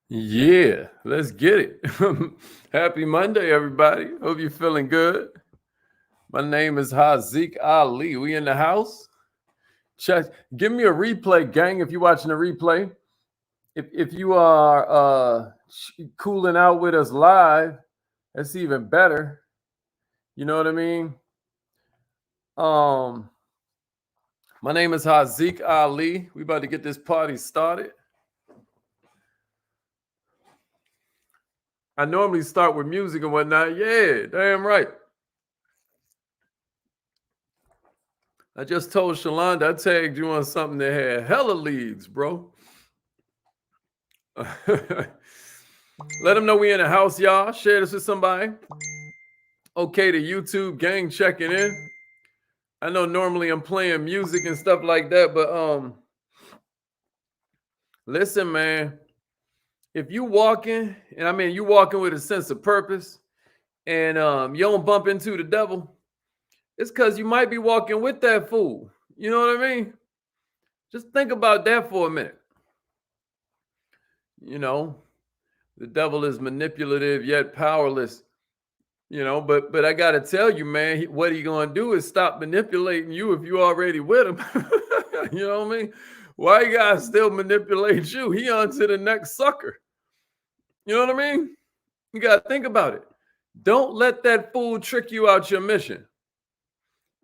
Yeah, let's get it. Happy Monday, everybody. Hope you're feeling good. My name is Haziq Ali. We in the house. Check. Give me a replay, gang. If you're watching the replay, if you are cooling out with us live, that's even better. You know what I mean? Um, my name is Haziq Ali. We about to get this party started. I normally start with music and whatnot. Yeah, damn right. I just told Shalonda I tagged you on something that had hella leads, bro. Let them know we in the house, y'all. Share this with somebody. Okay, the YouTube gang checking in. I know normally I'm playing music and stuff like that, but listen, man. If you walking, and I mean you walking with a sense of purpose, and you don't bump into the devil, it's because you might be walking with that fool. You know what I mean? Just think about that for a minute. You know, the devil is manipulative yet powerless. But I gotta tell you, man, what he gonna do is stop manipulating you if you already with him. You know what I mean? Why you gotta still manipulate you? He on to the next sucker. You know what I mean? You gotta think about it. Don't let that fool trick you out your mission.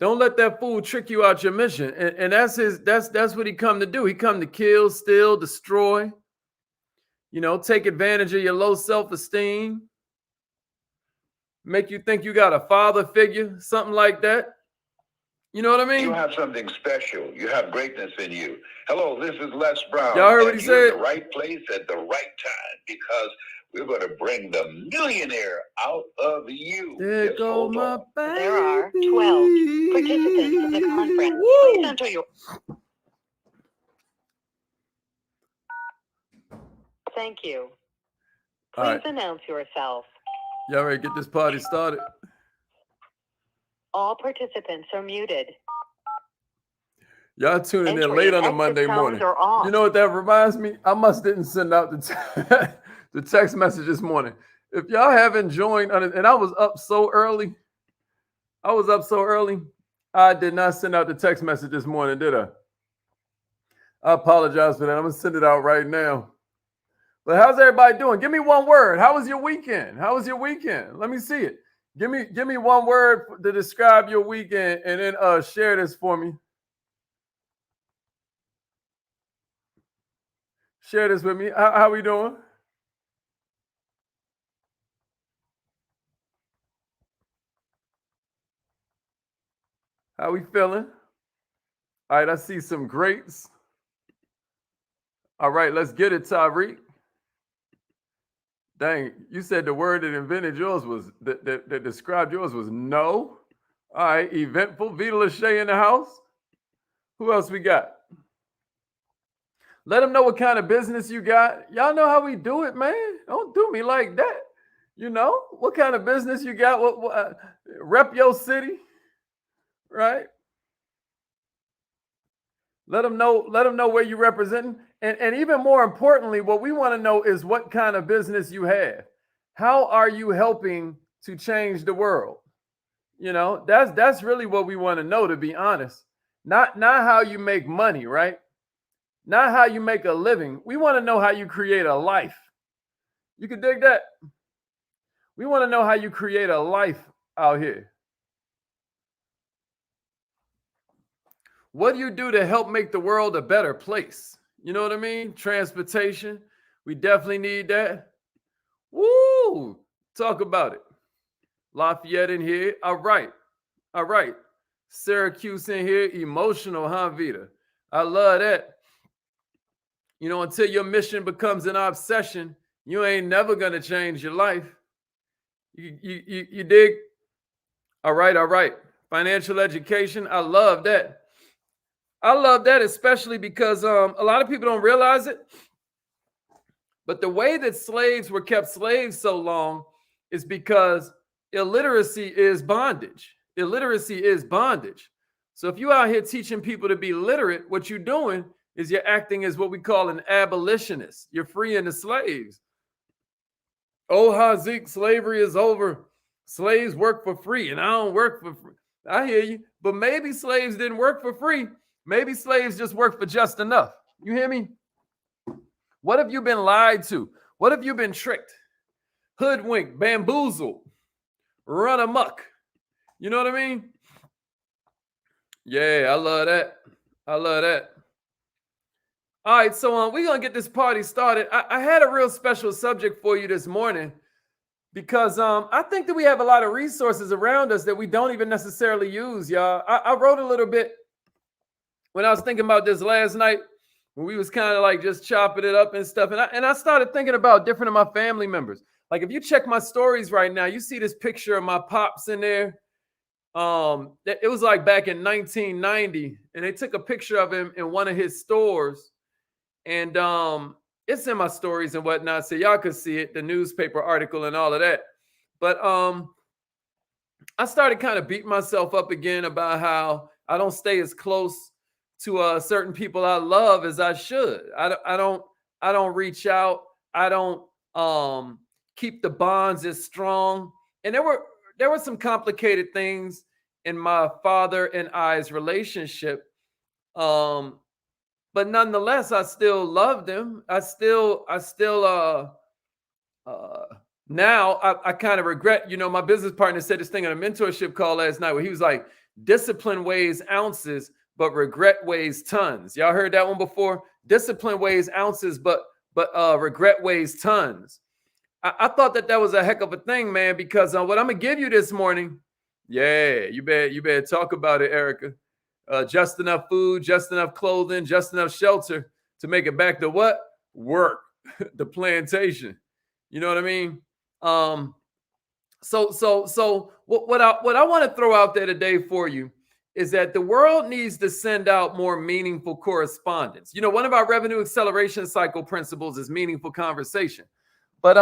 Don't let that fool trick you out your mission. And that's what he come to do. He come to kill, steal, destroy. Take advantage of your low self-esteem. Make you think you got a father figure, something like that. You know what I mean? You have something special. You have greatness in you. Hello, this is Les Brown. Y'all heard what he and you're said? in the right place at the right time because we're going to bring the millionaire out of you. There Just go hold my on. baby. There are 12 participants of the conference. Woo! Please enter your... Thank you. All Please right. announce yourself. Y'all ready to get this party started? All participants are muted. Y'all tuning in Entry late and on a exit Monday sounds morning. are off. You know what that reminds me? I must didn't send out the text message this morning. If y'all haven't joined on it, and I was up so early. I did not send out the text message this morning, did I? I apologize for that. I'm gonna send it out right now. But how's everybody doing? Give me one word. How was your weekend? Let me see it. Give me one word to describe your weekend, and then share this for me. Share this with me. How we doing? How we feeling? All right, I see some greats. All right, let's get it, Tyreek. Dang, you said the word that invented yours was that described yours was no. All right, eventful. Vita Lachey in the house. Who else we got? Let them know what kind of business you got. Y'all know how we do it, man. Don't do me like that. What kind of business you got? What rep your city, right? Let them know where you're representing. And even more importantly, what we want to know is what kind of business you have. How are you helping to change the world? That's really what we want to know, to be honest. Not how you make money, right? Not how you make a living. We want to know how you create a life. You can dig that? We want to know how you create a life out here. What do you do to help make the world a better place? You know what I mean? Transportation. We definitely need that. Woo! Talk about it. Lafayette in here. All right. Syracuse in here. Emotional, huh, Vita? I love that. Until your mission becomes an obsession, you ain't never going to change your life. You dig? All right. Financial education. I love that. Especially because a lot of people don't realize it. But the way that slaves were kept slaves so long is because illiteracy is bondage. So if you're out here teaching people to be literate, what you're doing is you're acting as what we call an abolitionist. You're freeing the slaves. Oh, Haziq, slavery is over. Slaves work for free, and I don't work for free. I hear you, but maybe slaves didn't work for free. Maybe slaves just work for just enough. You hear me? What have you been lied to? What have you been tricked, hoodwinked, bamboozled, run amok? You know what I mean? Yeah, I love that. I love that. All right, so we're gonna get this party started. I had a real special subject for you this morning because I think that we have a lot of resources around us that we don't even necessarily use, y'all. I wrote a little bit when I was thinking about this last night when we was kind of like just chopping it up and stuff, and I started thinking about different of my family members. Like if you check my stories right now, you see this picture of my pops in there. It was like back in 1990, and they took a picture of him in one of his stores. And it's in my stories and whatnot, so y'all could see it, the newspaper article and all of that. But I started kind of beating myself up again about how I don't stay as close to certain people I love as I should. I don't reach out. I don't keep the bonds as strong. And there were some complicated things in my father and I's relationship. But nonetheless, I still loved him. I still now I kind of regret, my business partner said this thing on a mentorship call last night where he was like, discipline weighs ounces, but regret weighs tons. Y'all heard that one before? Discipline weighs ounces, but regret weighs tons. I thought that was a heck of a thing, man, because what I'm gonna give you this morning, yeah, you better talk about it, Erica. Just enough food, just enough clothing, just enough shelter to make it back to what? Work, the plantation. You know what I mean? So what I want to throw out there today for you is that the world needs to send out more meaningful correspondence. One of our revenue acceleration cycle principles is meaningful conversation. But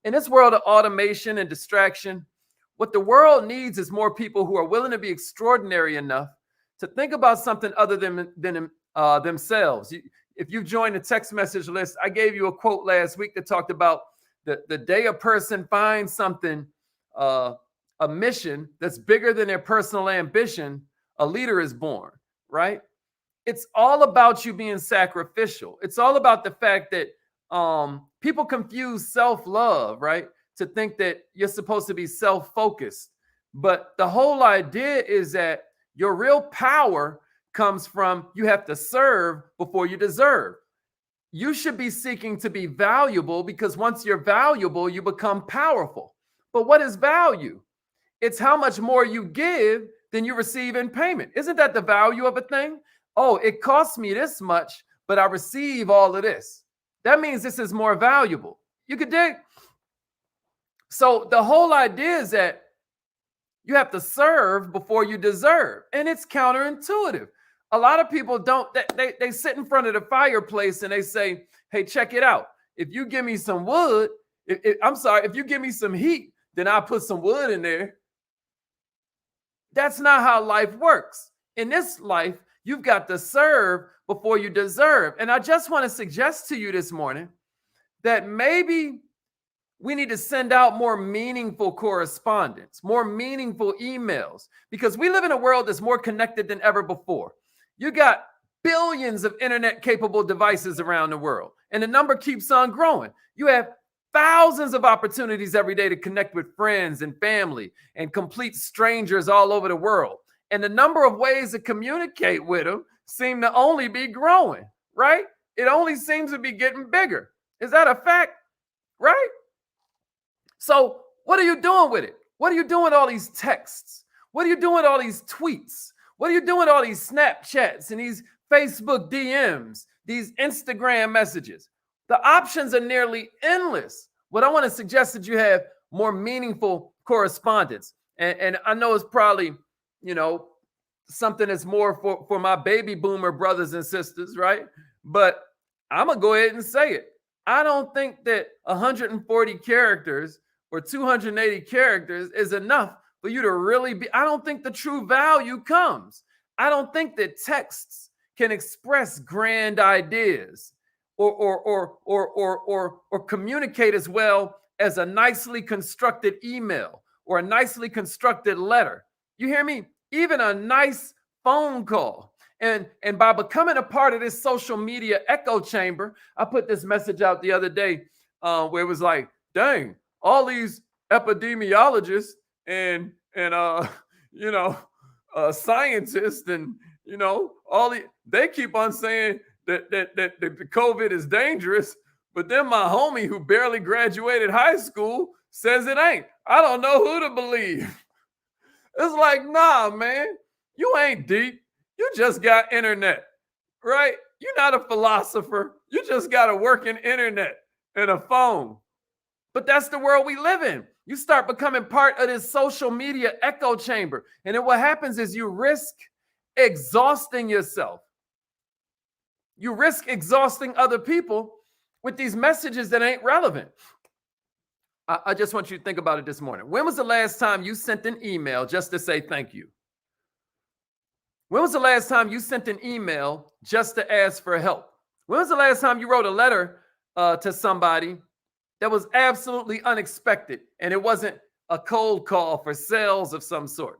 in this world of automation and distraction, what the world needs is more people who are willing to be extraordinary enough to think about something other than themselves. If you joined the text message list, I gave you a quote last week that talked about the day a person finds something, a mission that's bigger than their personal ambition, a leader is born, right? It's all about you being sacrificial. It's all about the fact that people confuse self-love, right? To think that you're supposed to be self-focused. But the whole idea is that your real power comes from you have to serve before you deserve. You should be seeking to be valuable because once you're valuable, you become powerful. But what is value? It's how much more you give than you receive in payment. Isn't that the value of a thing? Oh, it costs me this much, but I receive all of this. That means this is more valuable. You could dig? So the whole idea is that you have to serve before you deserve. And it's counterintuitive. A lot of people don't, they sit in front of the fireplace and they say, hey, check it out. If you give me some wood, if you give me some heat, then I'll put some wood in there. That's not how life works. In this life, you've got to serve before you deserve. And I just want to suggest to you this morning that maybe we need to send out more meaningful correspondence, more meaningful emails, because we live in a world that's more connected than ever before. You got billions of internet-capable devices around the world, and the number keeps on growing. You have thousands of opportunities every day to connect with friends and family and complete strangers all over the world. And the number of ways to communicate with them seem to only be growing, right? It only seems to be getting bigger. Is that a fact? Right? So what are you doing with it? What are you doing with all these texts? What are you doing with all these tweets? What are you doing with all these Snapchats and these Facebook DMs, these Instagram messages? The options are nearly endless. What I want to suggest that you have more meaningful correspondence. And I know it's probably, something that's more for my baby boomer brothers and sisters, right? But I'm going to go ahead and say it. I don't think that 140 characters or 280 characters is enough for you to really be. I don't think the true value comes. I don't think that texts can express grand ideas or communicate as well as a nicely constructed email or a nicely constructed letter. You hear me? Even a nice phone call. And by becoming a part of this social media echo chamber, I put this message out the other day where it was like, dang, all these epidemiologists and you know scientists and they keep on saying that the COVID is dangerous, but then my homie who barely graduated high school says it ain't. I don't know who to believe. It's like, nah, man, you ain't deep. You just got internet, right? You're not a philosopher. You just got a working internet and a phone. But that's the world we live in. You start becoming part of this social media echo chamber. And then what happens is you risk exhausting yourself. You risk exhausting other people with these messages that ain't relevant. I just want you to think about it this morning. When was the last time you sent an email just to say thank you? When was the last time you sent an email just to ask for help? When was the last time you wrote a letter to somebody that was absolutely unexpected and it wasn't a cold call for sales of some sort?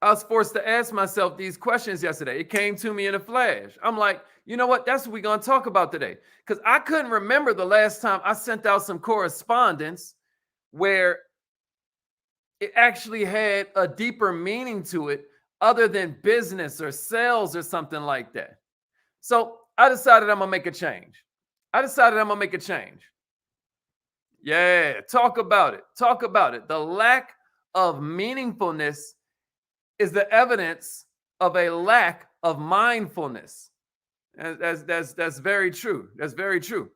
I was forced to ask myself these questions yesterday. It came to me in a flash. I'm like, you know what? That's what we're going to talk about today. Because I couldn't remember the last time I sent out some correspondence where it actually had a deeper meaning to it other than business or sales or something like that. So I decided I'm going to make a change. Yeah, talk about it. The lack of meaningfulness is the evidence of a lack of mindfulness. That's very true. That's very true.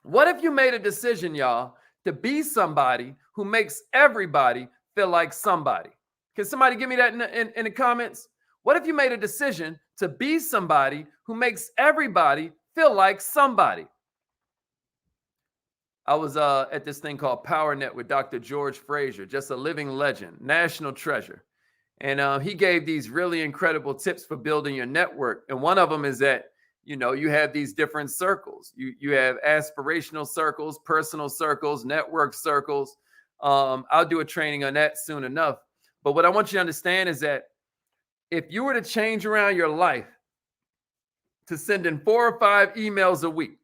What if you made a decision, y'all, to be somebody who makes everybody feel like somebody? Can somebody give me that in the comments? What if you made a decision to be somebody who makes everybody feel like somebody? I was at this thing called PowerNet with Dr. George Frazier, just a living legend, national treasure. And he gave these really incredible tips for building your network. And one of them is that, you have these different circles. You have aspirational circles, personal circles, network circles. I'll do a training on that soon enough. But what I want you to understand is that if you were to change around your life to sending 4 or 5 emails a week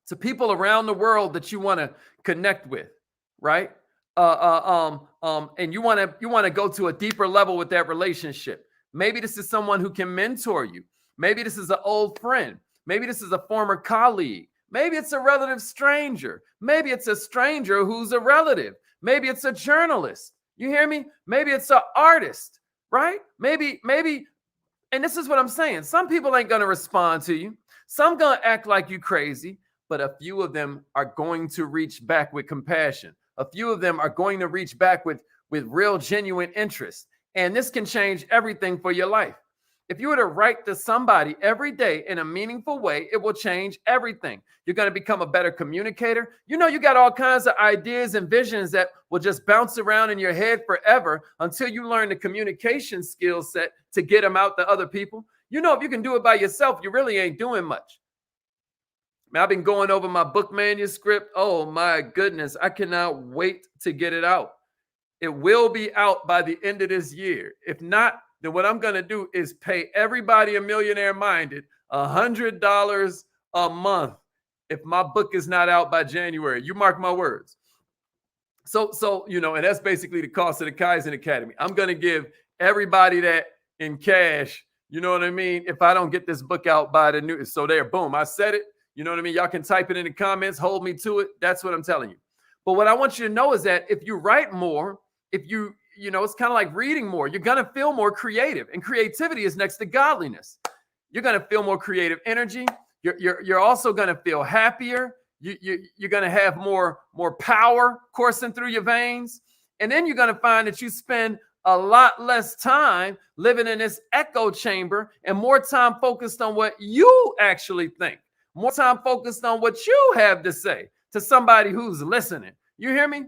to people around the world that you want to connect with, right? And you want to go to a deeper level with that relationship. Maybe this is someone who can mentor you. Maybe this is an old friend. Maybe this is a former colleague. Maybe it's a relative stranger. Maybe it's a stranger who's a relative. Maybe it's a journalist. You hear me? Maybe it's an artist, right? Maybe, and this is what I'm saying. Some people ain't going to respond to you. Some going to act like you crazy, but a few of them are going to reach back with compassion. A few of them are going to reach back with real, genuine interest. And this can change everything for your life. If you were to write to somebody every day in a meaningful way, it will change everything. You're going to become a better communicator. You got all kinds of ideas and visions that will just bounce around in your head forever until you learn the communication skill set to get them out to other people. If you can do it by yourself, you really ain't doing much. Man, I've been going over my book manuscript. Oh my goodness. I cannot wait to get it out. It will be out by the end of this year. If not, then what I'm going to do is pay everybody a Millionaire Minded $100 a month if my book is not out by January. You mark my words. So and that's basically the cost of the Kaizen Academy. I'm going to give everybody that in cash, you know what I mean? If I don't get this book out by the new, so there, boom, I said it. You know what I mean? Y'all can type it in the comments, hold me to it. That's what I'm telling you. But what I want you to know is that if you write more, if you it's kind of like reading more, you're going to feel more creative, and creativity is next to godliness. You're going to feel more creative energy. You're also going to feel happier. You're going to have more power coursing through your veins. And then you're going to find that you spend a lot less time living in this echo chamber and more time focused on what you actually think, more time focused on what you have to say to somebody who's listening. You hear me?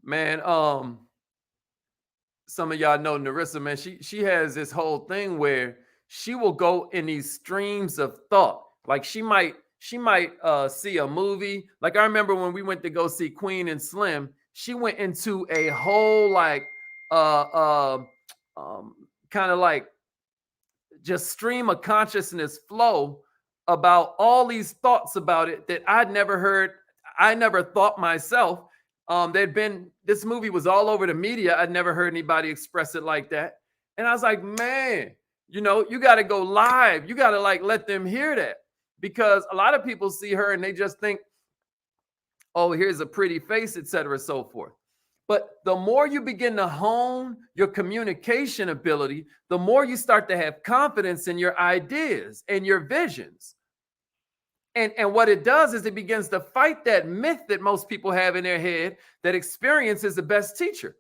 Man, some of y'all know Narissa, man, she has this whole thing where she will go in these streams of thought. Like she might see a movie. Like I remember when we went to go see Queen and Slim, she went into a whole like kind of like just stream of consciousness flow about all these thoughts about it that I'd never heard. I never thought myself. This movie was all over the media. I'd never heard anybody express it like that. And I was like, man, you know, you got to go live. You got to like let them hear that, because a lot of people see her and they just think, oh, here's a pretty face, etc., so forth. But the more you begin to hone your communication ability, the more you start to have confidence in your ideas and your visions. And what it does is it begins to fight that myth that most people have in their head that experience is the best teacher.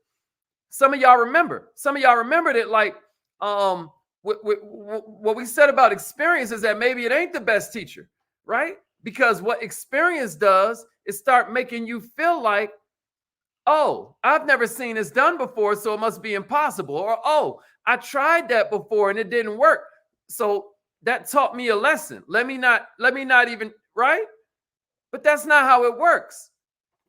Some of y'all remember that like what we said about experience is that maybe it ain't the best teacher, right? Because what experience does is start making you feel like, oh, I've never seen this done before, so it must be impossible. Or, oh, I tried that before and it didn't work, so that taught me a lesson. Let me not even, right? But that's not how it works.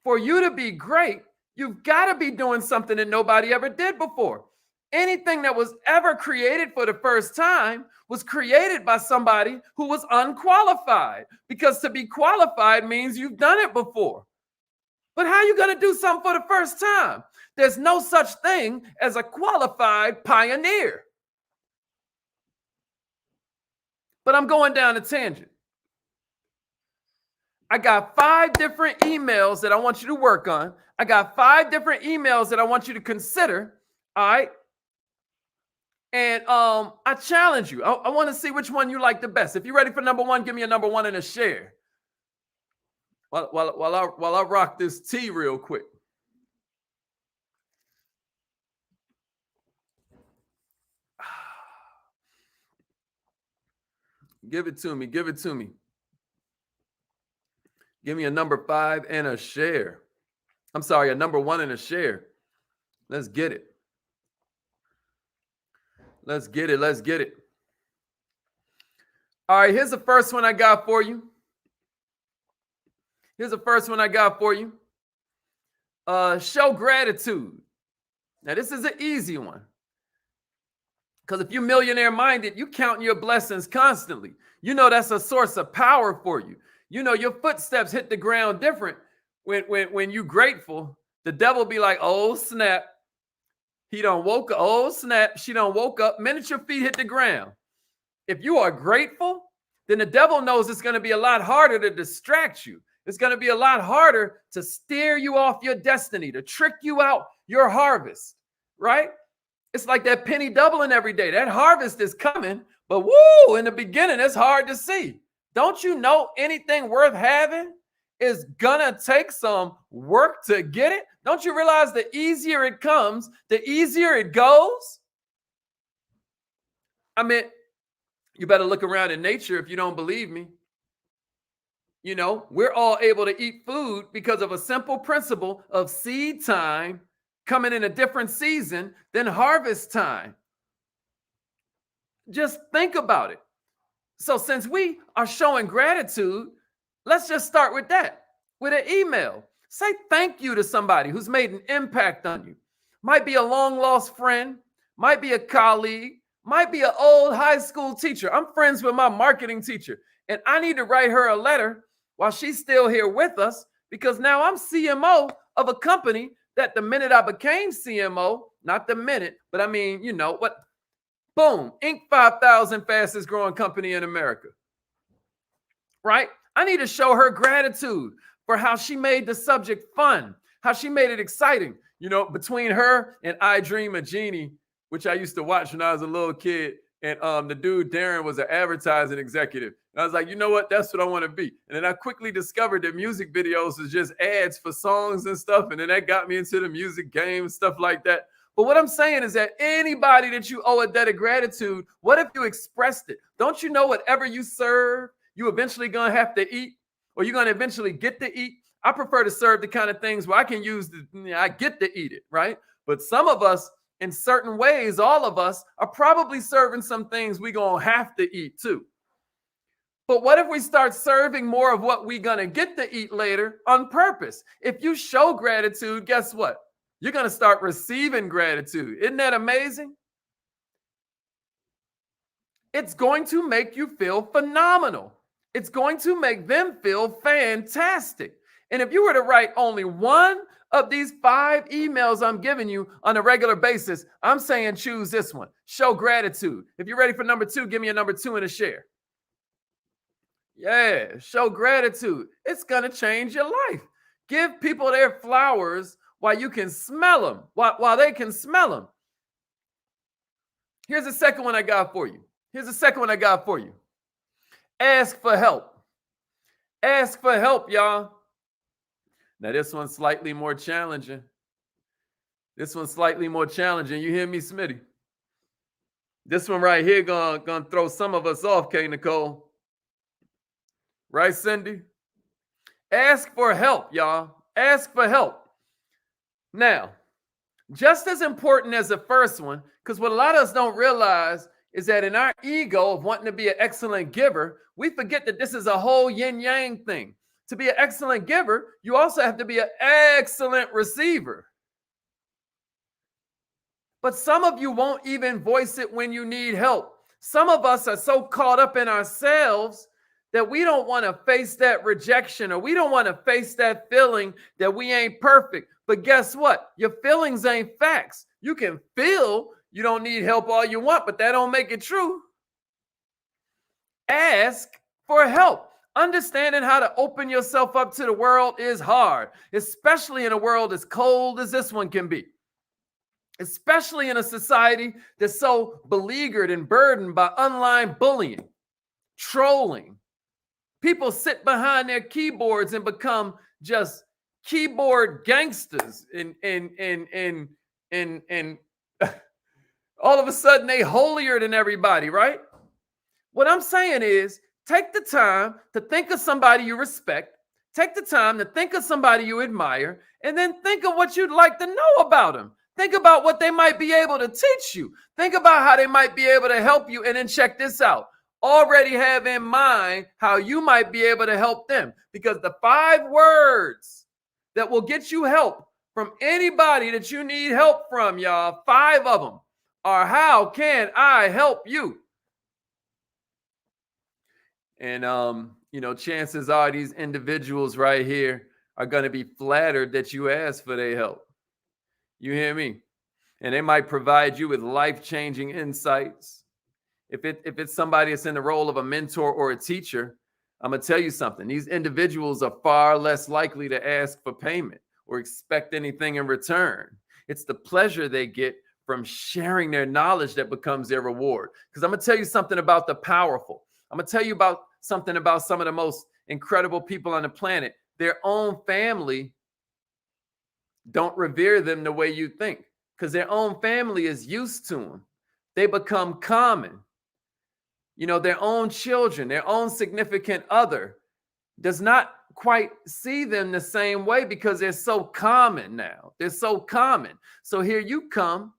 For you to be great, you've got to be doing something that nobody ever did before. Anything that was ever created for the first time was created by somebody who was unqualified, because to be qualified means you've done it before. But how are you going to do something for the first time? There's no such thing as a qualified pioneer. But I'm going down a tangent. I got 5 different emails that I want you to work on. I got 5 different emails that I want you to consider. All right. And I challenge you. I want to see which one you like the best. If you're ready for number 1, give me a number 1 and a share. While I rock this tea real quick. Give it to me. Give it to me. Give me a number 5 and a share. I'm sorry, a number 1 and a share. Let's get it. Let's get it. Let's get it. All right, here's the first one I got for you. Show gratitude. Now, this is an easy one. Because if you're millionaire minded, you count your blessings constantly. You know that's a source of power for you. You know your footsteps hit the ground different when you're grateful. The devil be like, oh, snap. He done woke up. Oh, snap. She done woke up. Minute your feet hit the ground. If you are grateful, then the devil knows it's going to be a lot harder to distract you. It's going to be a lot harder to steer you off your destiny, to trick you out your harvest, right? It's like that penny doubling every day. That harvest is coming, but woo, in the beginning, it's hard to see. Don't you know anything worth having is gonna take some work to get it? Don't you realize the easier it comes, the easier it goes? I mean, you better look around in nature if you don't believe me. You know, we're all able to eat food because of a simple principle of seed time coming in a different season than harvest time. Just think about it. So since we are showing gratitude, let's just start with that, with an email. Say thank you to somebody who's made an impact on you. Might be a long lost friend, might be a colleague, might be an old high school teacher. I'm friends with my marketing teacher, and I need to write her a letter while she's still here with us, because now I'm CMO of a company that the minute I became CMO, not the minute, but I mean, you know what? Boom, Inc. 5,000 fastest growing company in America, right? I need to show her gratitude for how she made the subject fun, how she made it exciting. You know, between her and I Dream a Genie, which I used to watch when I was a little kid, and the dude, Darren, was an advertising executive. And I was like, you know what? That's what I want to be. And then I quickly discovered that music videos is just ads for songs and stuff. And then that got me into the music game, stuff like that. But what I'm saying is that anybody that you owe a debt of gratitude, what if you expressed it? Don't you know whatever you serve, you eventually going to have to eat, or you're going to eventually get to eat? I prefer to serve the kind of things where I can use, I get to eat it, right? But some of us, in certain ways, all of us are probably serving some things we're going to have to eat too. But what if we start serving more of what we're going to get to eat later on purpose? If you show gratitude, guess what? You're going to start receiving gratitude. Isn't that amazing? It's going to make you feel phenomenal. It's going to make them feel fantastic. And if you were to write only one of these 5 emails I'm giving you on a regular basis, I'm saying choose this one. Show gratitude. If you're ready for number 2, give me a number 2 and a share. Yeah, show gratitude. It's going to change your life. Give people their flowers while you can smell them, while they can smell them. Here's the second one I got for you. Ask for help. Ask for help, y'all. Now, this one's slightly more challenging. You hear me, Smitty? This one right here gonna throw some of us off, K. Nicole. Right, Cindy? Ask for help, y'all. Ask for help. Now, just as important as the first one, because what a lot of us don't realize is that in our ego of wanting to be an excellent giver, we forget that this is a whole yin-yang thing. To be an excellent giver, you also have to be an excellent receiver. But some of you won't even voice it when you need help. Some of us are so caught up in ourselves that we don't want to face that rejection, or we don't want to face that feeling that we ain't perfect. But guess what? Your feelings ain't facts. You can feel you don't need help all you want, but that don't make it true. Ask for help. Understanding how to open yourself up to the world is hard, especially in a world as cold as this one can be. Especially in a society that's so beleaguered and burdened by online bullying, trolling. People sit behind their keyboards and become just keyboard gangsters, and all of a sudden they holier than everybody, right? What I'm saying is, take the time to think of somebody you respect, take the time to think of somebody you admire, and then think of what you'd like to know about them. Think about what they might be able to teach you. Think about how they might be able to help you, and then check this out. Already have in mind how you might be able to help them, because the 5 words that will get you help from anybody that you need help from, y'all, 5 of them are, how can I help you? And, chances are these individuals right here are going to be flattered that you asked for their help. You hear me? And they might provide you with life-changing insights. If it's somebody that's in the role of a mentor or a teacher, I'm going to tell you something. These individuals are far less likely to ask for payment or expect anything in return. It's the pleasure they get from sharing their knowledge that becomes their reward. Because I'm going to tell you something about the powerful. I'm going to tell you about something about some of the most incredible people on the planet. Their own family don't revere them the way you think, because their own family is used to them. They become common. Their own children, their own significant other does not quite see them the same way because they're so common now. They're so common. So here you come,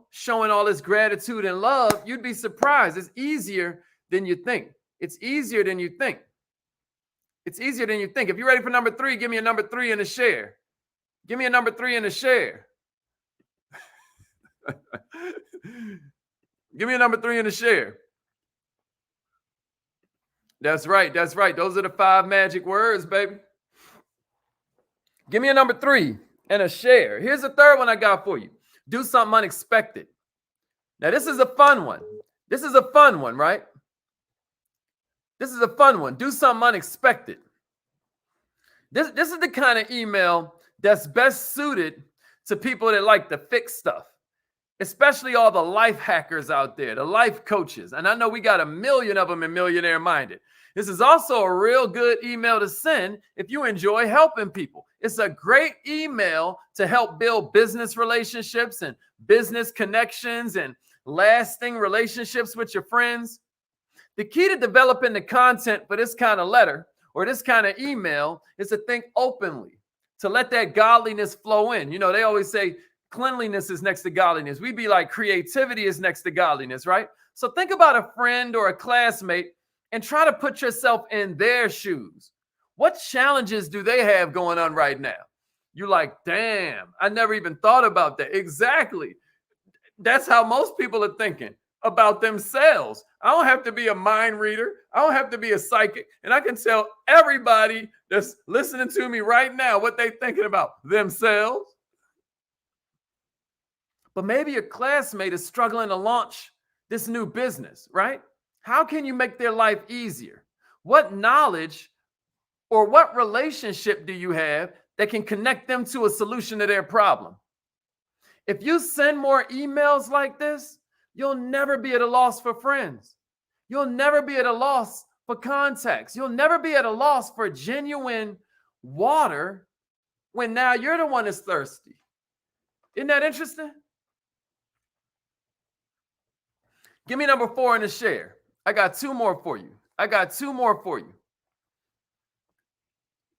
showing all this gratitude and love. You'd be surprised. It's easier than you think. It's easier than you think. It's easier than you think. If you're ready for number 3, give me a number 3 and a share. Give me a number 3 and a share. Give me a number 3 and a share. That's right. That's right. Those are the 5 magic words, baby. Give me a number 3 and a share. Here's the third one I got for you. Do something unexpected. Now, this is a fun one. This is a fun one, right? This is a fun one. Do something unexpected. This is the kind of email that's best suited to people that like to fix stuff, especially all the life hackers out there, the life coaches. And I know we got a million of them in Millionaire Minded. This is also a real good email to send if you enjoy helping people. It's a great email to help build business relationships and business connections and lasting relationships with your friends. The key to developing the content for this kind of letter or this kind of email is to think openly, to let that godliness flow in. They always say cleanliness is next to godliness. We be like creativity is next to godliness, right? So think about a friend or a classmate and try to put yourself in their shoes. What challenges do they have going on right now? You're like, damn, I never even thought about that. Exactly. That's how most people are thinking about themselves. I don't have to be a mind reader. I don't have to be a psychic. And I can tell everybody that's listening to me right now what they're thinking about themselves. But maybe your classmate is struggling to launch this new business, right? How can you make their life easier? What knowledge or what relationship do you have that can connect them to a solution to their problem? If you send more emails like this, you'll never be at a loss for friends. You'll never be at a loss for contacts. You'll never be at a loss for genuine water when now you're the one that's thirsty. Isn't that interesting? Give me number 4 in the share. I got 2 more for you.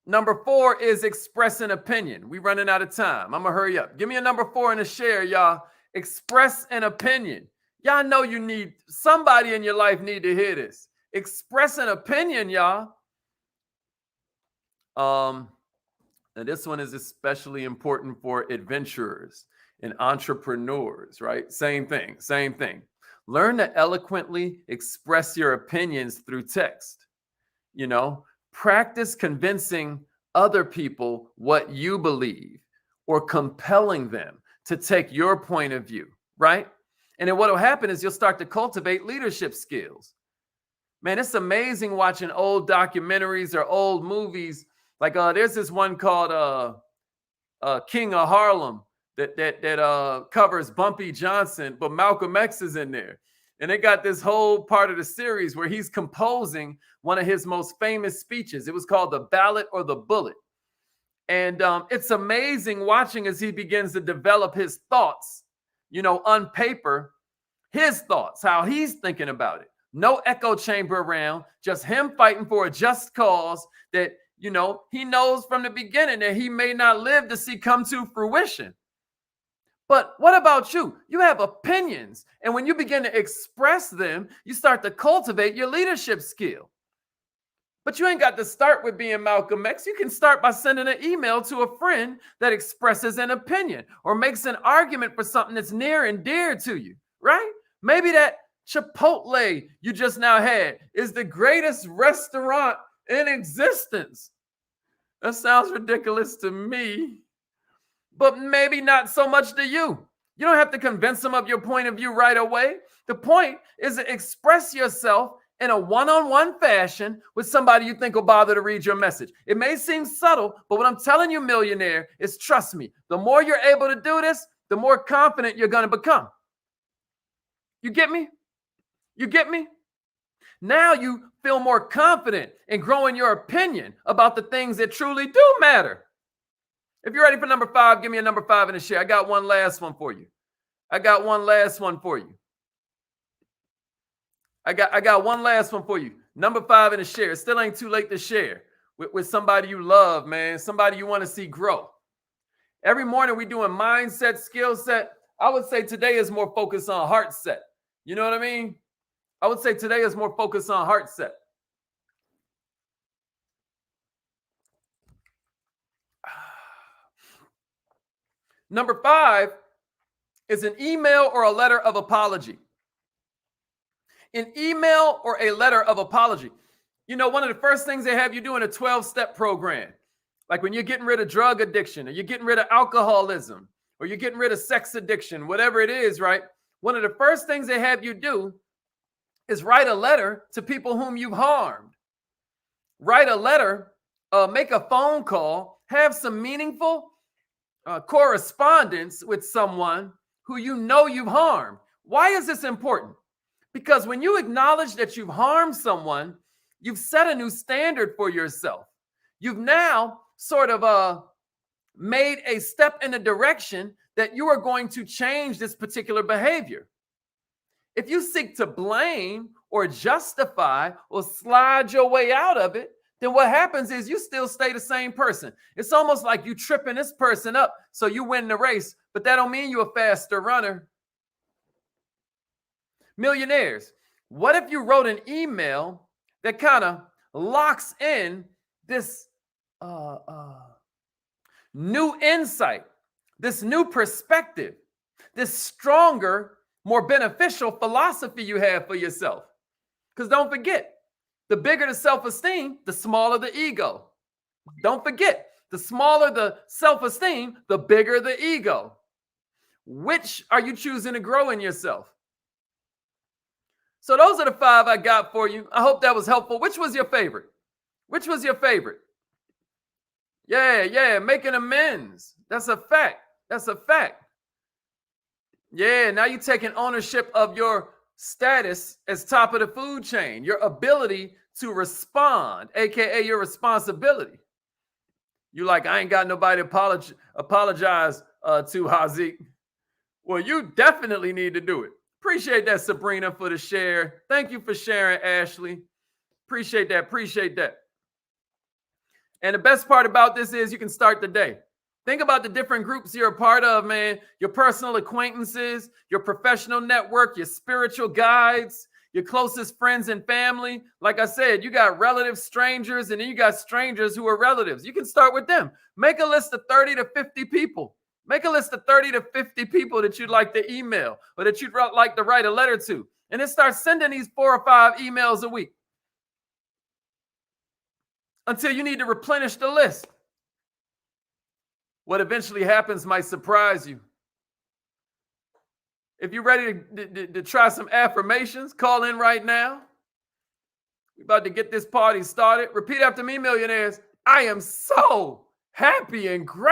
Number 4 is express an opinion. We running out of time. I'm gonna hurry up. Give me a number 4 in the share, y'all. Express an opinion. Y'all know you need somebody in your life need to hear this. Express an opinion, y'all. And this one is especially important for adventurers and entrepreneurs, right? Same thing. Learn to eloquently express your opinions through text. Practice convincing other people what you believe or compelling them to take your point of view, right? And then what will happen is you'll start to cultivate leadership skills. Man, it's amazing watching old documentaries or old movies. Like there's this one called King of Harlem that covers Bumpy Johnson, but Malcolm X is in there. And they got this whole part of the series where he's composing one of his most famous speeches. It was called The Ballot or the Bullet. And it's amazing watching as he begins to develop his thoughts, on paper, his thoughts, how he's thinking about it. No echo chamber around, just him fighting for a just cause that, he knows from the beginning that he may not live to see come to fruition. But what about you? You have opinions. And when you begin to express them, you start to cultivate your leadership skill. But you ain't got to start with being Malcolm X. You can start by sending an email to a friend that expresses an opinion or makes an argument for something that's near and dear to you, right? Maybe that Chipotle you just now had is the greatest restaurant in existence. That sounds ridiculous to me, but maybe not so much to you. You don't have to convince them of your point of view right away. The point is to express yourself in a one-on-one fashion with somebody you think will bother to read your message. It may seem subtle, but what I'm telling you, millionaire, is trust me, the more you're able to do this, the more confident you're going to become. You get me? Now you feel more confident in growing your opinion about the things that truly do matter. If you're ready for number 5, give me a number 5 in the share. I got one last one for you. I got one last one for you. Number 5 in the share. It still ain't too late to share with somebody you love, man. Somebody you want to see grow. Every morning we're doing mindset, skill set. I would say today is more focused on heart set. You know what I mean? I would say today is more focused on heart set. Number 5 is an email or a letter of apology. An email or a letter of apology. One of the first things they have you do in a 12-step program, like when you're getting rid of drug addiction or you're getting rid of alcoholism or you're getting rid of sex addiction, whatever it is, right? One of the first things they have you do is write a letter to people whom you've harmed. Write a letter, make a phone call, have some meaningful correspondence with someone who you've harmed. Why is this important? Because when you acknowledge that you've harmed someone, you've set a new standard for yourself. You've now sort of made a step in a direction that you are going to change this particular behavior. If you seek to blame or justify or slide your way out of it, then what happens is you still stay the same person. It's almost like you tripping this person up so you win the race, but that don't mean you're a faster runner. Millionaires, what if you wrote an email that kind of locks in this new insight, this new perspective, this stronger, more beneficial philosophy you have for yourself. Because don't forget, the bigger the self-esteem, the smaller the ego. Don't forget, the smaller the self-esteem, the bigger the ego. Which are you choosing to grow in yourself? So those are the 5 I got for you. I hope that was helpful. Which was your favorite? Which was your favorite? Yeah, making amends. That's a fact. That's a fact. Yeah, now you're taking ownership of your status as top of the food chain, your ability to respond, aka your responsibility. You like, I ain't got nobody to apologize to, Haziq. Well, you definitely need to do it. Appreciate that, Sabrina, for the share. Thank you for sharing, Ashley. Appreciate that. Appreciate that. And the best part about this is you can start the day. Think about the different groups you're a part of, man. Your personal acquaintances, your professional network, your spiritual guides, your closest friends and family. Like I said, you got relative strangers, and then you got strangers who are relatives. You can start with them. Make a list of 30 to 50 people. Make a list of 30 to 50 people that you'd like to email or that you'd like to write a letter to. And then start sending these 4 or 5 emails a week until you need to replenish the list. What eventually happens might surprise you. If you're ready to try some affirmations, call in right now. We're about to get this party started. Repeat after me, millionaires. I am so happy and grateful.